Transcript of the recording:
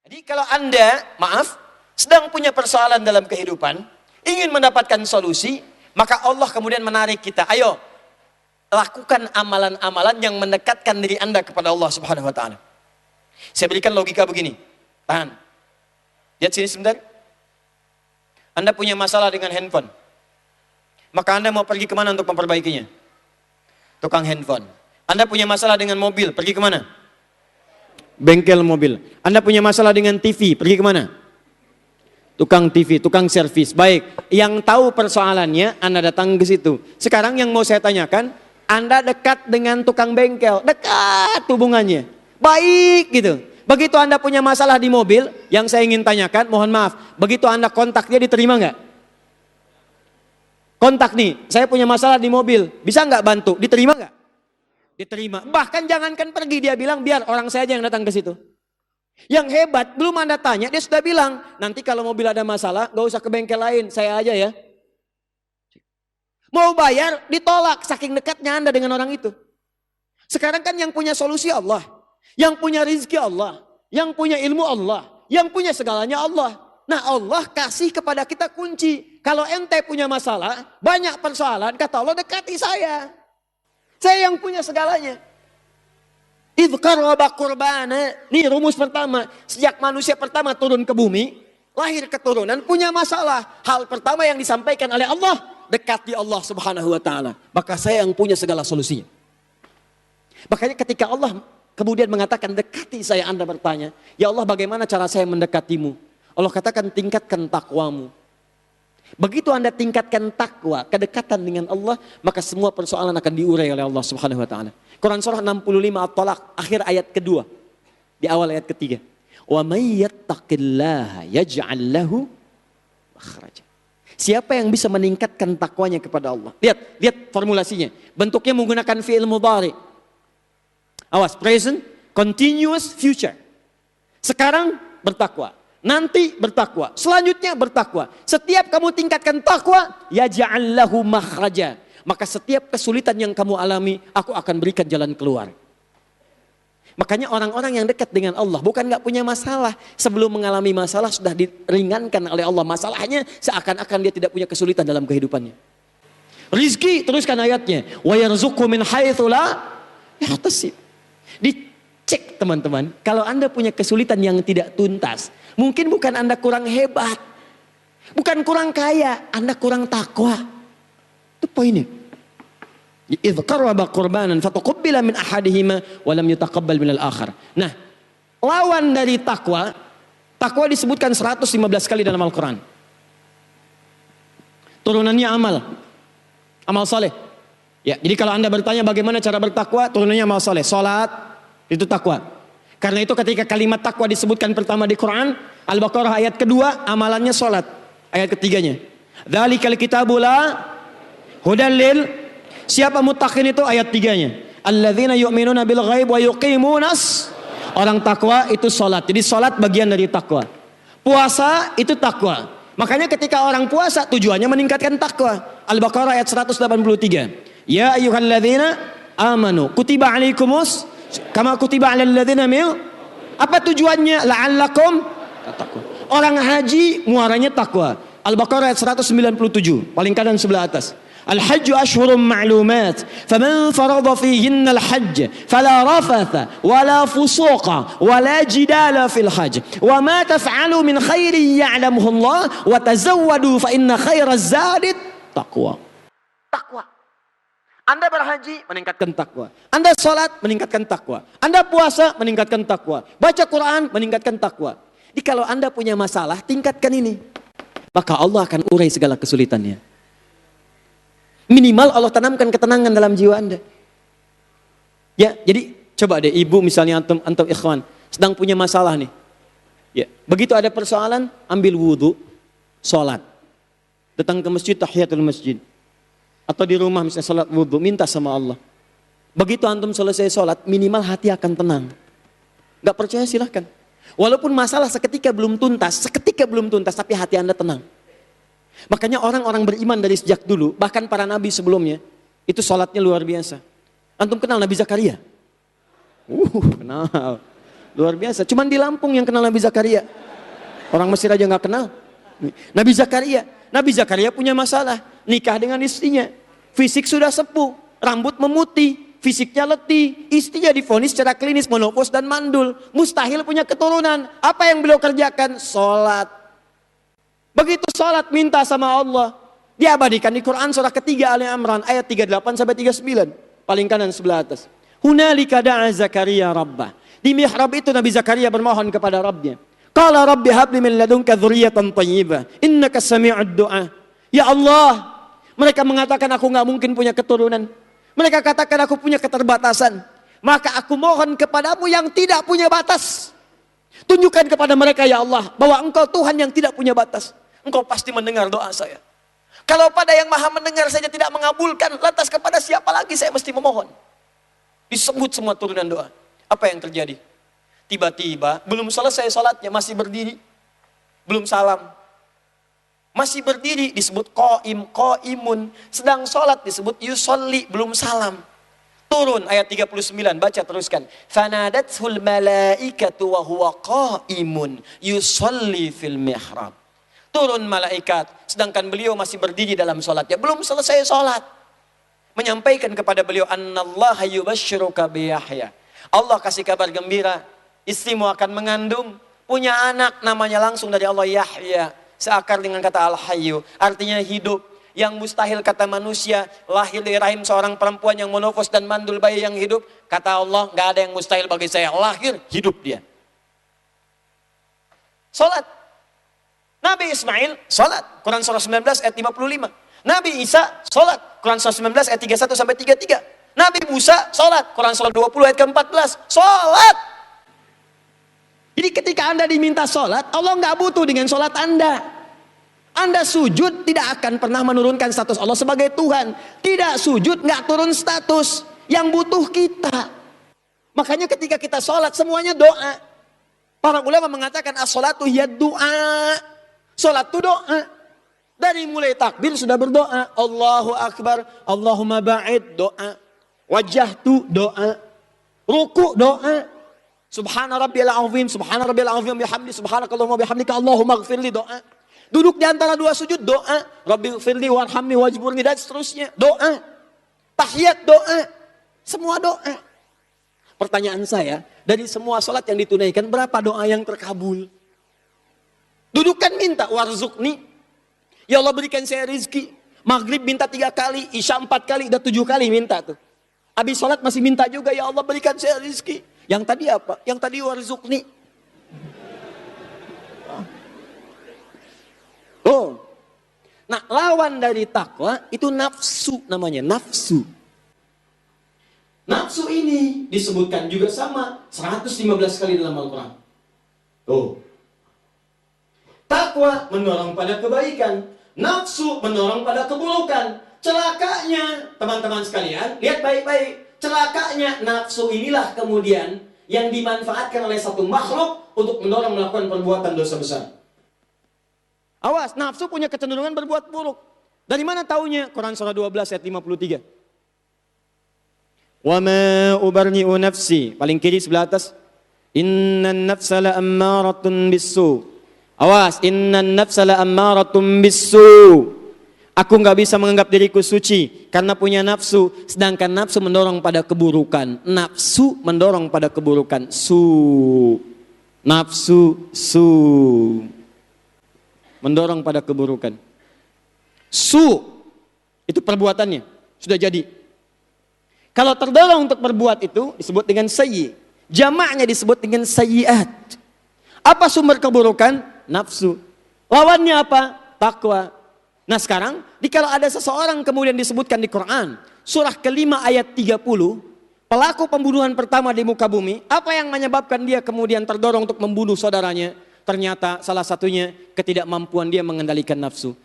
Jadi kalau Anda, maaf, sedang punya persoalan dalam kehidupan, ingin mendapatkan solusi, maka Allah kemudian menarik kita. Ayo, lakukan amalan-amalan yang mendekatkan diri Anda kepada Allah Subhanahu wa taala. Saya berikan logika begini. Tahan. Lihat sini sebentar. Anda punya masalah dengan handphone. Maka Anda mau pergi kemana untuk memperbaikinya? Tukang handphone. Anda punya masalah dengan mobil, pergi kemana? Bengkel mobil. Anda punya masalah dengan TV, pergi kemana? Tukang TV, tukang servis. Baik, yang tahu persoalannya, Anda datang ke situ. Sekarang yang mau saya tanyakan, Anda dekat dengan tukang bengkel, dekat hubungannya. Baik gitu. Begitu Anda punya masalah di mobil, yang saya ingin tanyakan, mohon maaf, begitu Anda kontak dia diterima nggak? Kontak nih, saya punya masalah di mobil, bisa nggak bantu? Diterima nggak? Diterima. Bahkan jangankan pergi, dia bilang biar orang saya aja yang datang ke situ. Yang hebat, belum Anda tanya, dia sudah bilang, nanti kalau mobil ada masalah, gak usah ke bengkel lain, saya aja ya. Mau bayar, ditolak, saking dekatnya Anda dengan orang itu. Sekarang kan yang punya solusi Allah, yang punya rizki Allah, yang punya ilmu Allah, yang punya segalanya Allah. Nah Allah kasih kepada kita kunci. Kalau ente punya masalah, banyak persoalan, kata Allah dekati saya. Saya yang punya segalanya. Idh qarraba qurbana. Ini rumus pertama. Sejak manusia pertama turun ke bumi, lahir keturunan, punya masalah. Hal pertama yang disampaikan oleh Allah, dekati Allah Subhanahu wa taala. Maka saya yang punya segala solusinya. Makanya ketika Allah kemudian mengatakan dekati saya, Anda bertanya, ya Allah bagaimana cara saya mendekatimu? Allah katakan tingkatkan takwamu. Begitu Anda tingkatkan takwa, kedekatan dengan Allah, maka semua persoalan akan diurai oleh Allah Subhanahu wa taala. Quran surah 65 At-Talaq, akhir ayat kedua, di awal ayat ketiga. Wa may yattaqillaha yaj'al lahu makhraja. Siapa yang bisa meningkatkan takwanya kepada Allah? Lihat formulasinya. Bentuknya menggunakan fi'il mudhari. Awas, present, continuous, future. Sekarang bertakwa. Nanti bertakwa, selanjutnya bertakwa. Setiap kamu tingkatkan takwa, yaj'al lahu makhraja. Maka setiap kesulitan yang kamu alami, aku akan berikan jalan keluar. Makanya orang-orang yang dekat dengan Allah bukan nggak punya masalah, sebelum mengalami masalah sudah diringankan oleh Allah masalahnya, seakan-akan dia tidak punya kesulitan dalam kehidupannya. Rizki, teruskan ayatnya, wa yarzuqhu min haitsu la yahtasib. Dicek teman-teman, kalau Anda punya kesulitan yang tidak tuntas, mungkin bukan Anda kurang hebat, bukan kurang kaya, Anda kurang takwa. Itu poinnya. Idh qarraba qurbanan fataqabbala min ahadihima wa lam yutaqabbal minal akhar. Nah, lawan dari takwa, takwa disebutkan 115 kali dalam Al-Quran. Turunannya amal saleh. Ya, jadi kalau Anda bertanya bagaimana cara bertakwa, turunannya amal saleh. Salat itu takwa. Karena itu ketika kalimat takwa disebutkan pertama di Quran, Al-Baqarah ayat kedua, amalannya salat. Ayat ketiganya, dzalikal kitabu la hudal lil. Siapa muttaqin itu? Ayat tiganya, alladzina yu'minuna bil ghaib wa yuqimunas. Orang takwa itu salat. Jadi salat bagian dari takwa. Puasa itu takwa. Makanya ketika orang puasa tujuannya meningkatkan takwa. Al-Baqarah ayat 183. Ya ayyuhalladzina amanu kutiba alaikumus kama kutiba alal ladzina min. Apa tujuannya? La'allakum tattaqun. Orang haji muaranya takwa. Al-Baqarah ayat 197, paling kanan sebelah atas. Al-hajju ashhurum ma'lumat faman farada fihinna al-hajj fala rafatha wala fusuqa wala jidala fil hajj wa ma taf'alu min khairin ya'lamuhu Allah wa tazawwadu fa inna khairaz zadi taqwa. Takwa. Anda berhaji meningkatkan takwa. Anda sholat meningkatkan takwa. Anda puasa meningkatkan takwa. Baca Quran meningkatkan takwa. Jadi kalau Anda punya masalah, tingkatkan ini. Maka Allah akan urai segala kesulitannya. Minimal Allah tanamkan ketenangan dalam jiwa Anda. Ya, jadi coba deh ibu misalnya antum ikhwan sedang punya masalah nih. Ya, begitu ada persoalan, ambil wudu, sholat. Datang ke masjid, tahiyatul masjid. Atau di rumah misalnya sholat wudu, minta sama Allah. Begitu antum selesai sholat, minimal hati akan tenang. Gak percaya silahkan. Walaupun masalah seketika belum tuntas, tapi hati Anda tenang. Makanya orang-orang beriman dari sejak dulu, bahkan para nabi sebelumnya, itu sholatnya luar biasa. Antum kenal Nabi Zakaria? Kenal. Luar biasa. Cuman di Lampung yang kenal Nabi Zakaria. Orang Mesir aja nggak kenal. Nabi Zakaria. Nabi Zakaria punya masalah. Nikah dengan istrinya. Fisik sudah sepuh. Rambut memutih. Fisiknya letih. Istrinya divonis secara klinis menopause dan mandul. Mustahil punya keturunan. Apa yang beliau kerjakan? Sholat. Begitu sholat minta sama Allah. Diabadikan di Quran surah ketiga Ali Imran ayat 38 sampai 39. Paling kanan sebelah atas. Hunalika da'a Zakaria rabbah. Di mihrab itu Nabi Zakaria bermohon kepada Rabbnya. Qala Rabbi habli min ladunka dzurriyyatan thayyibah innaka sami'ud du'a. Ya Allah, mereka mengatakan aku nggak mungkin punya keturunan. Mereka katakan aku punya keterbatasan. Maka aku mohon kepadamu yang tidak punya batas. Tunjukkan kepada mereka ya Allah bahwa Engkau Tuhan yang tidak punya batas. Engkau pasti mendengar doa saya. Kalau pada yang maha mendengar saja tidak mengabulkan, lantas kepada siapa lagi saya mesti memohon? Disebut semua turunan doa. Apa yang terjadi? Tiba-tiba belum selesai sholatnya masih berdiri. Belum salam. Masih berdiri disebut qaimun. Sedang sholat disebut yusolli, belum salam. Turun ayat 39, baca teruskan. Fanadathul malaikatu wa huwa qaimun yusolli fil mihrab. Turun malaikat, sedangkan beliau masih berdiri dalam sholatnya. Belum selesai sholat. Menyampaikan kepada beliau, Annallaha yubashshiruka biyahya. Allah kasih kabar gembira, istrimu akan mengandung, punya anak namanya langsung dari Allah Yahya. Seakar dengan kata Al-Hayyu, artinya hidup. Yang mustahil kata manusia, lahir dari rahim seorang perempuan yang monofos dan mandul bayi yang hidup. Kata Allah, gak ada yang mustahil bagi saya. Lahir, hidup dia. Salat. Nabi Ismail, salat. Quran surah 19 ayat 55. Nabi Isa, salat. Quran surah 19 ayat 31 sampai 33. Nabi Musa, salat. Quran surah 20 ayat ke-14. Salat. Jadi ketika Anda diminta salat, Allah nggak butuh dengan salat Anda. Anda sujud tidak akan pernah menurunkan status Allah sebagai Tuhan. Tidak sujud nggak turun status. Yang butuh kita. Makanya ketika kita salat semuanya doa. Para ulama mengatakan as-salatu hiya doa. Salat itu doa. Dari mulai takbir sudah berdoa. Allahu Akbar, Allahumma ba'id, doa. Wajjahtu, doa. Ruku, doa. Subhana rabbiyal azim, subhana rabbiyal azim bihamdi, subhanakallahumma bihamdika, Allahumma ighfirli, doa. Duduk di antara dua sujud, doa. Rabbi ighfirli warhamni wajburni, dan seterusnya, doa. Tahiyat, doa. Semua doa. Pertanyaan saya, dari semua salat yang ditunaikan, berapa doa yang terkabul? Dudukkan minta, warzukni. Ya Allah berikan saya rizki. Maghrib minta 3 kali, Isya 4 kali, udah 7 kali minta tuh. Habis sholat masih minta juga, ya Allah berikan saya rizki. Yang tadi apa? Yang tadi warzukni. Oh. Nah, lawan dari takwa itu nafsu namanya, nafsu. Nafsu ini disebutkan juga sama 115 kali dalam Al-Quran. Tuh. Takwa mendorong pada kebaikan, nafsu mendorong pada keburukan. Celakanya, teman-teman sekalian, lihat baik-baik. Celakanya nafsu inilah kemudian yang dimanfaatkan oleh satu makhluk untuk mendorong melakukan perbuatan dosa besar. Awas, nafsu punya kecenderungan berbuat buruk. Dari mana taunya? Quran surah 12 ayat 53. Wa ma ubarni'u nafsi, paling kiri sebelah atas. Innan nafsa la ammaratun bisu. Awas, innan nafsa la ammaratun bisu. Aku nggak bisa menganggap diriku suci karena punya nafsu, sedangkan nafsu mendorong pada keburukan. Nafsu mendorong pada keburukan. Nafsu mendorong pada keburukan. Itu perbuatannya sudah jadi. Kalau terdorong untuk berbuat itu disebut dengan sayyi. Jamaknya disebut dengan sayyiat. Apa sumber keburukan? Nafsu. Lawannya apa? Takwa. Nah sekarang, kalau ada seseorang kemudian disebutkan di Quran, surah kelima ayat 30, pelaku pembunuhan pertama di muka bumi, apa yang menyebabkan dia kemudian terdorong untuk membunuh saudaranya? Ternyata salah satunya ketidakmampuan dia mengendalikan nafsu.